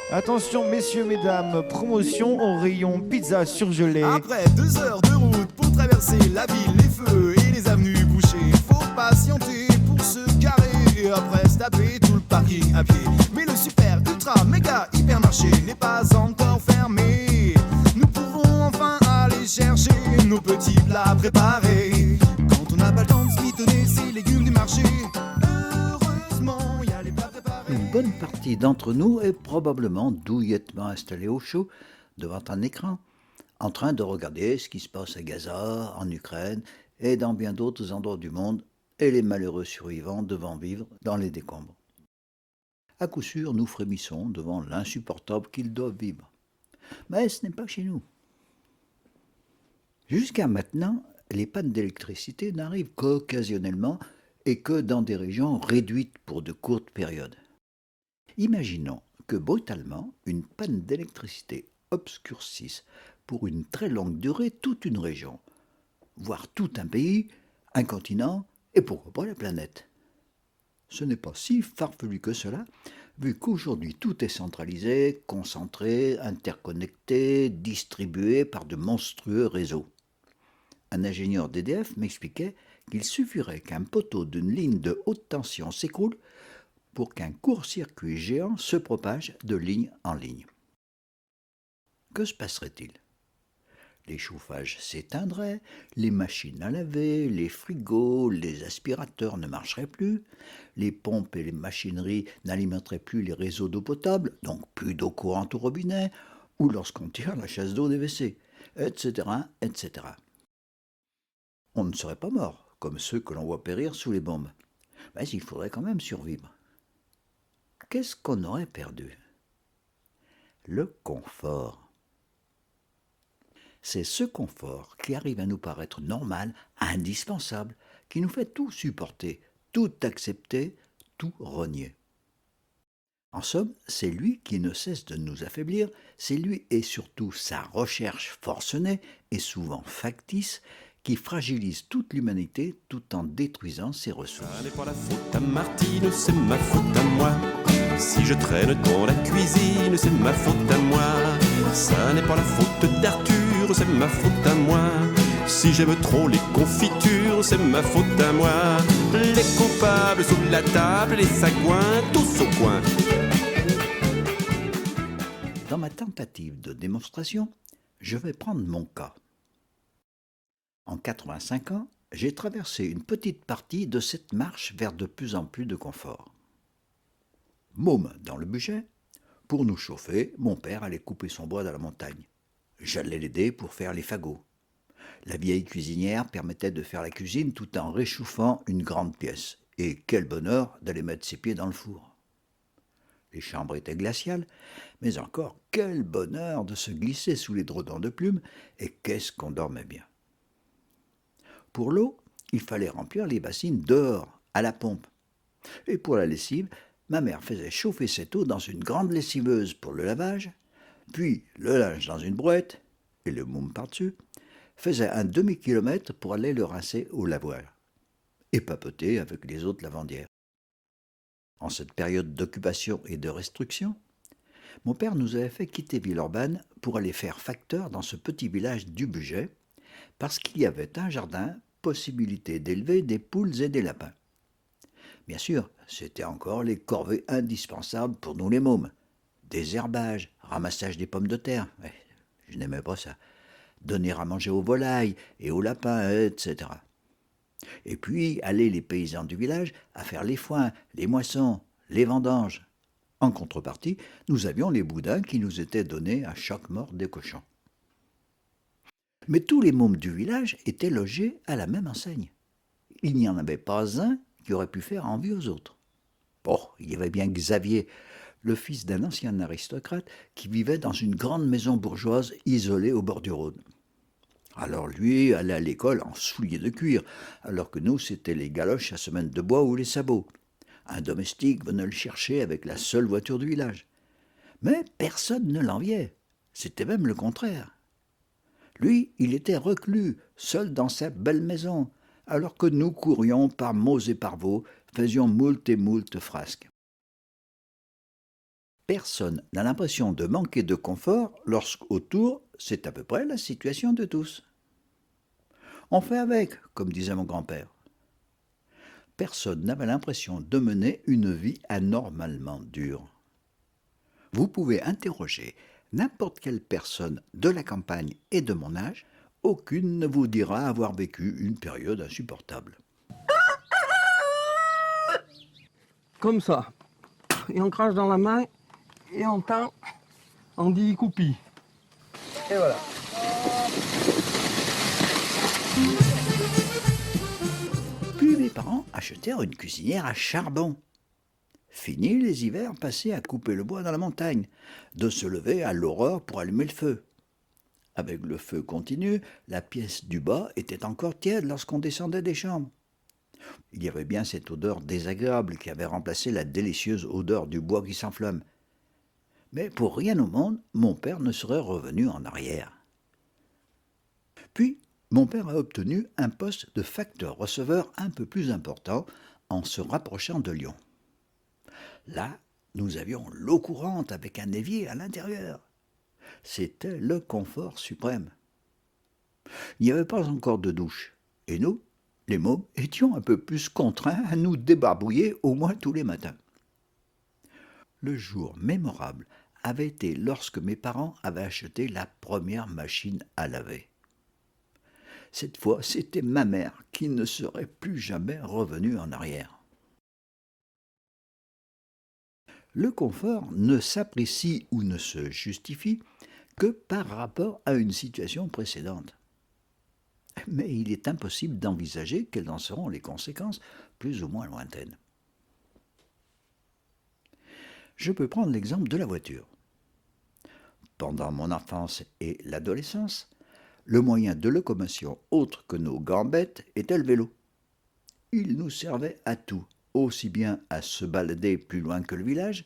Attention, messieurs, mesdames, promotion au rayon pizza surgelée. Après 2 heures de route pour traverser la ville, les feux et les avenues bouchées, faut patienter pour se garer et après se taper tout le parking à pied. Mais le super, ultra, méga, hypermarché n'est pas encore fermé. Nous pouvons enfin aller chercher nos petits plats préparés. Quand on n'a pas le temps de se mitonner ces légumes du marché, heureusement il y a les plats préparés. Une bonne partie d'entre nous est probablement douillettement installée au chaud devant un écran, en train de regarder ce qui se passe à Gaza, en Ukraine et dans bien d'autres endroits du monde, et les malheureux survivants devant vivre dans les décombres. À coup sûr, nous frémissons devant l'insupportable qu'ils doivent vivre. Mais ce n'est pas chez nous. Jusqu'à maintenant, les pannes d'électricité n'arrivent qu'occasionnellement et que dans des régions réduites pour de courtes périodes. Imaginons que brutalement, une panne d'électricité obscurcisse pour une très longue durée toute une région, voire tout un pays, un continent et pourquoi pas la planète. Ce n'est pas si farfelu que cela, vu qu'aujourd'hui tout est centralisé, concentré, interconnecté, distribué par de monstrueux réseaux. Un ingénieur d'EDF m'expliquait qu'il suffirait qu'un poteau d'une ligne de haute tension s'écroule pour qu'un court-circuit géant se propage de ligne en ligne. Que se passerait-il ? Les chauffages s'éteindraient, les machines à laver, les frigos, les aspirateurs ne marcheraient plus, les pompes et les machineries n'alimenteraient plus les réseaux d'eau potable, donc plus d'eau courante au robinet, ou lorsqu'on tire la chasse d'eau des WC, etc., etc. On ne serait pas mort, comme ceux que l'on voit périr sous les bombes, mais il faudrait quand même survivre. Qu'est-ce qu'on aurait perdu ? Le confort. C'est ce confort qui arrive à nous paraître normal, indispensable, qui nous fait tout supporter, tout accepter, tout renier. En somme, c'est lui qui ne cesse de nous affaiblir, c'est lui et surtout sa recherche forcenée et souvent factice qui fragilise toute l'humanité tout en détruisant ses ressources. Ça n'est pas la faute à Martine, c'est ma faute à moi. Si je traîne dans la cuisine, c'est ma faute à moi. Ça n'est pas la faute d'Arthur, c'est ma faute à moi. Si j'aime trop les confitures, c'est ma faute à moi. Les coupables sous la table, les sagouins, tous au coin. Dans ma tentative de démonstration, je vais prendre mon cas. En 85 ans, j'ai traversé une petite partie de cette marche vers de plus en plus de confort. Môme dans le budget, pour nous chauffer, mon père allait couper son bois dans la montagne. J'allais l'aider pour faire les fagots. La vieille cuisinière permettait de faire la cuisine tout en réchauffant une grande pièce. Et quel bonheur d'aller mettre ses pieds dans le four. Les chambres étaient glaciales, mais encore quel bonheur de se glisser sous les dredons de plumes, et qu'est-ce qu'on dormait bien. Pour l'eau, il fallait remplir les bassines dehors, à la pompe. Et pour la lessive, ma mère faisait chauffer cette eau dans une grande lessiveuse pour le lavage, puis le linge dans une brouette, et le môme par-dessus, faisait un demi-kilomètre pour aller le rincer au lavoir, et papoter avec les autres lavandières. En cette période d'occupation et de restriction, mon père nous avait fait quitter Villeurbanne pour aller faire facteur dans ce petit village du Bugey, parce qu'il y avait un jardin, possibilité d'élever des poules et des lapins. Bien sûr, c'était encore les corvées indispensables pour nous les mômes. Désherbage, ramassage des pommes de terre, je n'aimais pas ça. Donner à manger aux volailles et aux lapins, etc. Et puis, aller les paysans du village à faire les foins, les moissons, les vendanges. En contrepartie, nous avions les boudins qui nous étaient donnés à chaque mort des cochons. Mais tous les mômes du village étaient logés à la même enseigne. Il n'y en avait pas un qui aurait pu faire envie aux autres. Bon, il y avait bien Xavier, le fils d'un ancien aristocrate qui vivait dans une grande maison bourgeoise isolée au bord du Rhône. Alors lui allait à l'école en souliers de cuir, alors que nous, c'était les galoches à semaine de bois ou les sabots. Un domestique venait le chercher avec la seule voiture du village. Mais personne ne l'enviait. C'était même le contraire. Lui, il était reclus, seul dans sa belle maison, alors que nous courions par mots et par veaux, faisions moult et moult frasques. Personne n'a l'impression de manquer de confort lorsqu'autour, c'est à peu près la situation de tous. On fait avec, comme disait mon grand-père. Personne n'avait l'impression de mener une vie anormalement dure. Vous pouvez interroger n'importe quelle personne de la campagne et de mon âge, aucune ne vous dira avoir vécu une période insupportable. Comme ça. Et on crache dans la main et on tend, on dit coupi. Et voilà. Puis mes parents achetèrent une cuisinière à charbon. Fini les hivers passés à couper le bois dans la montagne, de se lever à l'aurore pour allumer le feu. Avec le feu continu, la pièce du bas était encore tiède lorsqu'on descendait des chambres. Il y avait bien cette odeur désagréable qui avait remplacé la délicieuse odeur du bois qui s'enflamme. Mais pour rien au monde, mon père ne serait revenu en arrière. Puis, mon père a obtenu un poste de facteur-receveur un peu plus important en se rapprochant de Lyon. Là, nous avions l'eau courante avec un évier à l'intérieur. C'était le confort suprême. Il n'y avait pas encore de douche, et nous, les mômes, étions un peu plus contraints à nous débarbouiller au moins tous les matins. Le jour mémorable avait été lorsque mes parents avaient acheté la première machine à laver. Cette fois, c'était ma mère qui ne serait plus jamais revenue en arrière. Le confort ne s'apprécie ou ne se justifie que par rapport à une situation précédente. Mais il est impossible d'envisager quelles en seront les conséquences plus ou moins lointaines. Je peux prendre l'exemple de la voiture. Pendant mon enfance et l'adolescence, le moyen de locomotion autre que nos gambettes était le vélo. Il nous servait à tout, aussi bien à se balader plus loin que le village,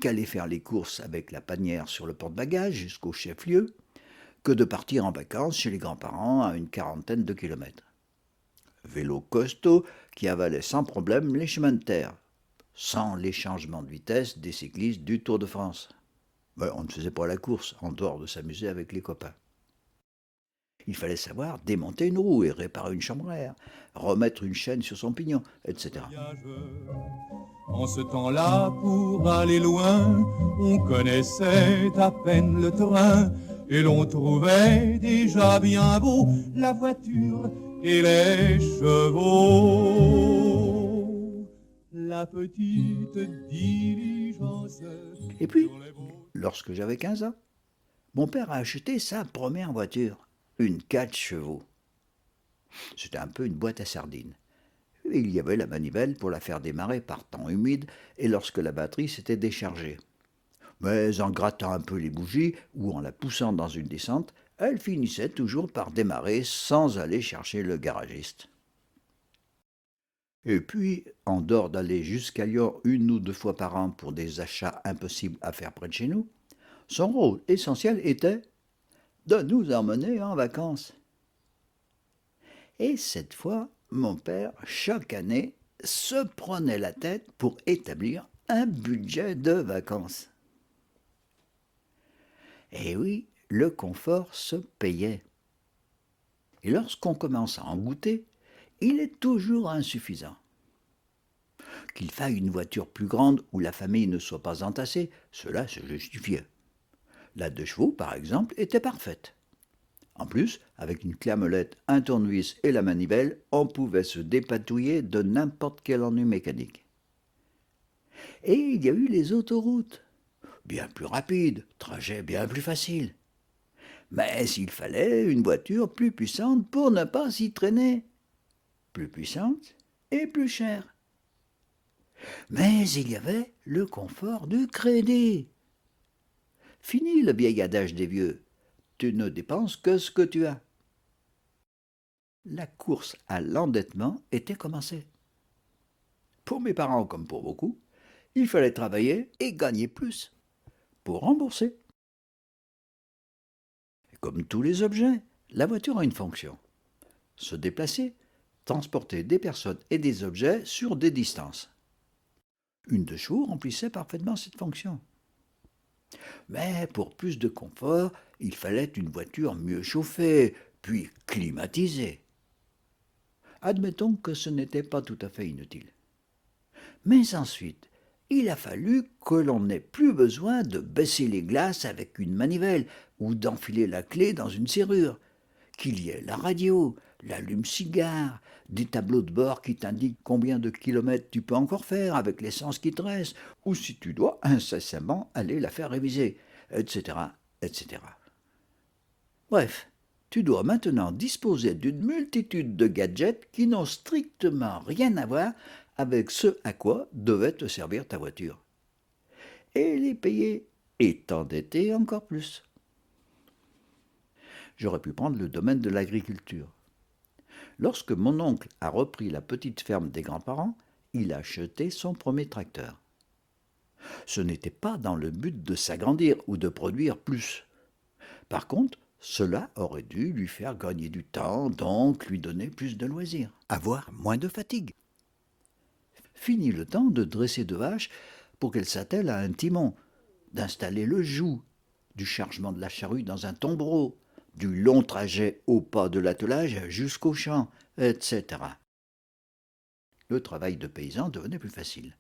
qu'aller faire les courses avec la panière sur le porte-bagages jusqu'au chef-lieu, que de partir en vacances chez les grands-parents à une quarantaine de kilomètres. Vélo costaud qui avalait sans problème les chemins de terre, sans les changements de vitesse des cyclistes du Tour de France. Mais on ne faisait pas la course en dehors de s'amuser avec les copains. Il fallait savoir démonter une roue et réparer une chambre à air, remettre une chaîne sur son pignon, etc. En ce temps-là, pour aller loin, on connaissait à peine le terrain et l'on trouvait déjà bien beau la voiture et les chevaux. La petite diligence. Et puis, lorsque j'avais 15 ans, mon père a acheté sa première voiture. Une 4 chevaux. C'était un peu une boîte à sardines. Et il y avait la manivelle pour la faire démarrer par temps humide et lorsque la batterie s'était déchargée. Mais en grattant un peu les bougies ou en la poussant dans une descente, elle finissait toujours par démarrer sans aller chercher le garagiste. Et puis, en dehors d'aller jusqu'à Lyon 1 ou 2 fois par an pour des achats impossibles à faire près de chez nous, son rôle essentiel était de nous emmener en vacances. Et cette fois, mon père, chaque année, se prenait la tête pour établir un budget de vacances. Et oui, le confort se payait. Et lorsqu'on commence à en goûter, il est toujours insuffisant. Qu'il faille une voiture plus grande où la famille ne soit pas entassée, cela se justifiait. La 2 chevaux, par exemple, était parfaite. En plus, avec une clé à molette, un tournevis et la manivelle, on pouvait se dépatouiller de n'importe quel ennui mécanique. Et il y a eu les autoroutes. Bien plus rapides, trajet bien plus facile. Mais il fallait une voiture plus puissante pour ne pas s'y traîner. Plus puissante et plus chère. Mais il y avait le confort du crédit. Fini le vieil adage des vieux. Tu ne dépenses que ce que tu as. La course à l'endettement était commencée. Pour mes parents comme pour beaucoup, il fallait travailler et gagner plus pour rembourser. Comme tous les objets, la voiture a une fonction. Se déplacer, transporter des personnes et des objets sur des distances. Une 2 chevaux remplissait parfaitement cette fonction. Mais pour plus de confort, il fallait une voiture mieux chauffée, puis climatisée. Admettons que ce n'était pas tout à fait inutile. Mais ensuite, il a fallu que l'on n'ait plus besoin de baisser les glaces avec une manivelle ou d'enfiler la clé dans une serrure, qu'il y ait la radio, l'allume-cigare, des tableaux de bord qui t'indiquent combien de kilomètres tu peux encore faire avec l'essence qui te reste, ou si tu dois incessamment aller la faire réviser, etc., etc. Bref, tu dois maintenant disposer d'une multitude de gadgets qui n'ont strictement rien à voir avec ce à quoi devait te servir ta voiture. Et les payer et t'endetter encore plus. J'aurais pu prendre le domaine de l'agriculture. Lorsque mon oncle a repris la petite ferme des grands-parents, il a acheté son premier tracteur. Ce n'était pas dans le but de s'agrandir ou de produire plus. Par contre, cela aurait dû lui faire gagner du temps, donc lui donner plus de loisirs, avoir moins de fatigue. Fini le temps de dresser deux vaches pour qu'elles s'attellent à un timon, d'installer le joug, du chargement de la charrue dans un tombereau, du long trajet au pas de l'attelage jusqu'au champ, etc. Le travail de paysan devenait plus facile.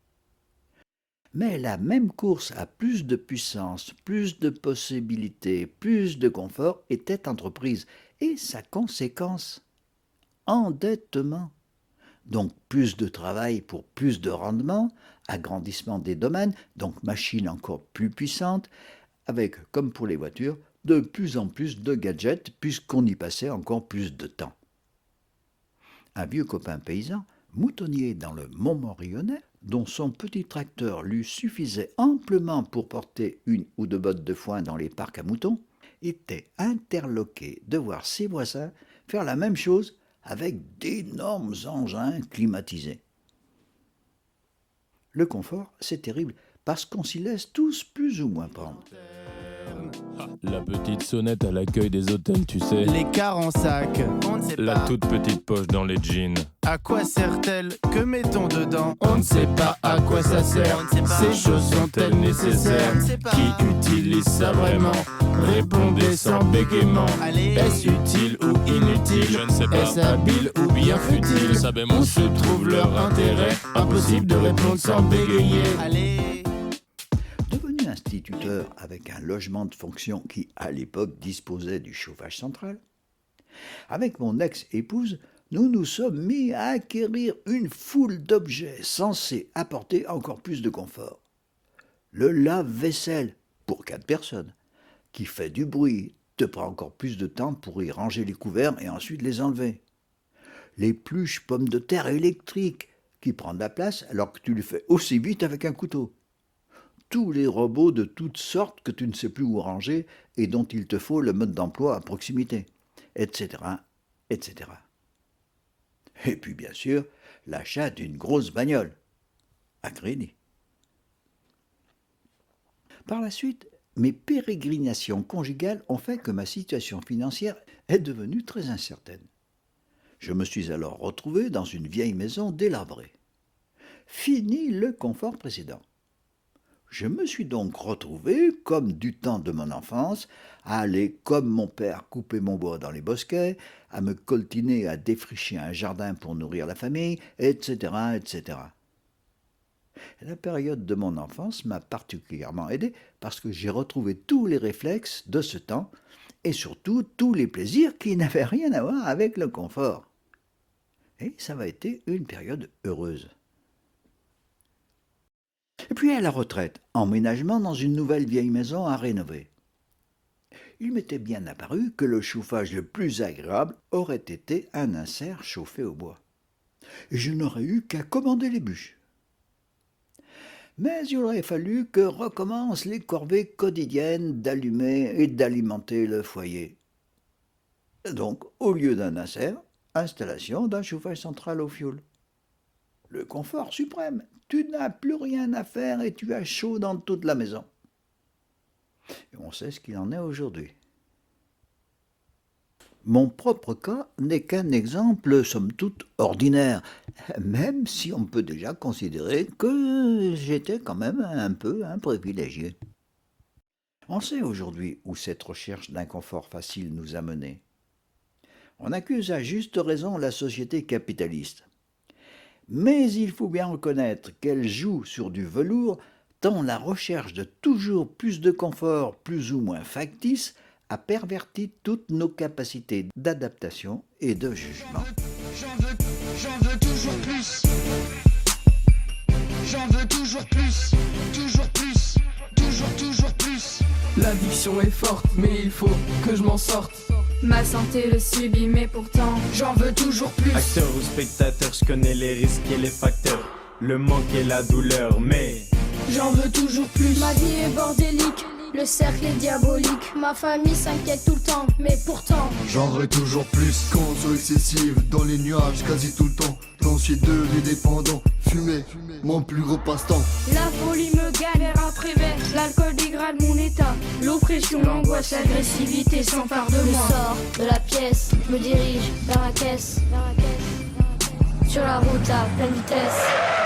Mais la même course à plus de puissance, plus de possibilités, plus de confort était entreprise, et sa conséquence, endettement. Donc plus de travail pour plus de rendement, agrandissement des domaines, donc machines encore plus puissantes, avec, comme pour les voitures, de plus en plus de gadgets puisqu'on y passait encore plus de temps. Un vieux copain paysan, moutonnier dans le Montmorillonnais, dont son petit tracteur lui suffisait amplement pour porter une ou deux bottes de foin dans les parcs à moutons, était interloqué de voir ses voisins faire la même chose avec d'énormes engins climatisés. Le confort, c'est terrible, parce qu'on s'y laisse tous plus ou moins prendre. La petite sonnette à l'accueil des hôtels, tu sais. L'écart en sac, on ne sait La pas. toute petite poche dans les jeans. À quoi sert-elle? Que mettons dedans? On ne sait pas à quoi ça sert. On ne sait pas. Ces choses sont-elles nécessaires? On ne sait pas. Qui utilise ça vraiment? Répondez sans bégaiement. Allez. Est-ce utile ou inutile? Je ne sais pas. Est-ce habile ou bien futile? Où se trouve leur intérêt? Impossible de répondre sans bégayer. Allez. Devenu instituteur avec un logement de fonction qui, à l'époque, disposait du chauffage central, avec mon ex-épouse, nous nous sommes mis à acquérir une foule d'objets censés apporter encore plus de confort. Le lave-vaisselle, pour 4 personnes, qui fait du bruit, te prend encore plus de temps pour y ranger les couverts et ensuite les enlever. Les pluches pommes de terre électriques, qui prend de la place alors que tu les fais aussi vite avec un couteau. Tous les robots de toutes sortes que tu ne sais plus où ranger et dont il te faut le mode d'emploi à proximité, etc., etc. Et puis bien sûr, l'achat d'une grosse bagnole, à crédit. Par la suite, mes pérégrinations conjugales ont fait que ma situation financière est devenue très incertaine. Je me suis alors retrouvé dans une vieille maison délabrée. Fini le confort précédent. Je me suis donc retrouvé, comme du temps de mon enfance, à aller, comme mon père, couper mon bois dans les bosquets, à me coltiner à défricher un jardin pour nourrir la famille, etc., etc. La période de mon enfance m'a particulièrement aidé parce que j'ai retrouvé tous les réflexes de ce temps et surtout tous les plaisirs qui n'avaient rien à voir avec le confort. Et ça m'a été une période heureuse. Et puis à la retraite, emménagement dans une nouvelle vieille maison à rénover. Il m'était bien apparu que le chauffage le plus agréable aurait été un insert chauffé au bois. Et je n'aurais eu qu'à commander les bûches. Mais il aurait fallu que recommencent les corvées quotidiennes d'allumer et d'alimenter le foyer. Donc, au lieu d'un insert, installation d'un chauffage central au fioul. Le confort suprême, tu n'as plus rien à faire et tu as chaud dans toute la maison. Et on sait ce qu'il en est aujourd'hui. Mon propre cas n'est qu'un exemple, somme toute, ordinaire, même si on peut déjà considérer que j'étais quand même un peu un privilégié. On sait aujourd'hui où cette recherche d'un confort facile nous a menés. On accuse à juste raison la société capitaliste. Mais il faut bien reconnaître qu'elle joue sur du velours tant la recherche de toujours plus de confort, plus ou moins factice, a perverti toutes nos capacités d'adaptation et de jugement. J'en veux toujours plus. J'en veux toujours plus. Toujours plus. Toujours plus. L'addiction est forte, mais il faut que je m'en sorte. Ma santé le subit, mais pourtant j'en veux toujours plus. Acteur ou spectateur, je connais les risques et les facteurs, le manque et la douleur, mais j'en veux toujours plus. Ma vie est bordélique, le cercle est diabolique. Ma famille s'inquiète tout le temps, mais pourtant j'en veux toujours plus. Conso excessive, dans les nuages quasi tout le temps. J'en suis devenu dépendant, fumer, mon plus gros passe-temps. La folie me gagne, après verre, l'alcool dégrade mon état. L'oppression, l'angoisse, l'agressivité s'emparent de moi. Je sors de la pièce, me dirige vers la caisse. Sur la route à pleine vitesse.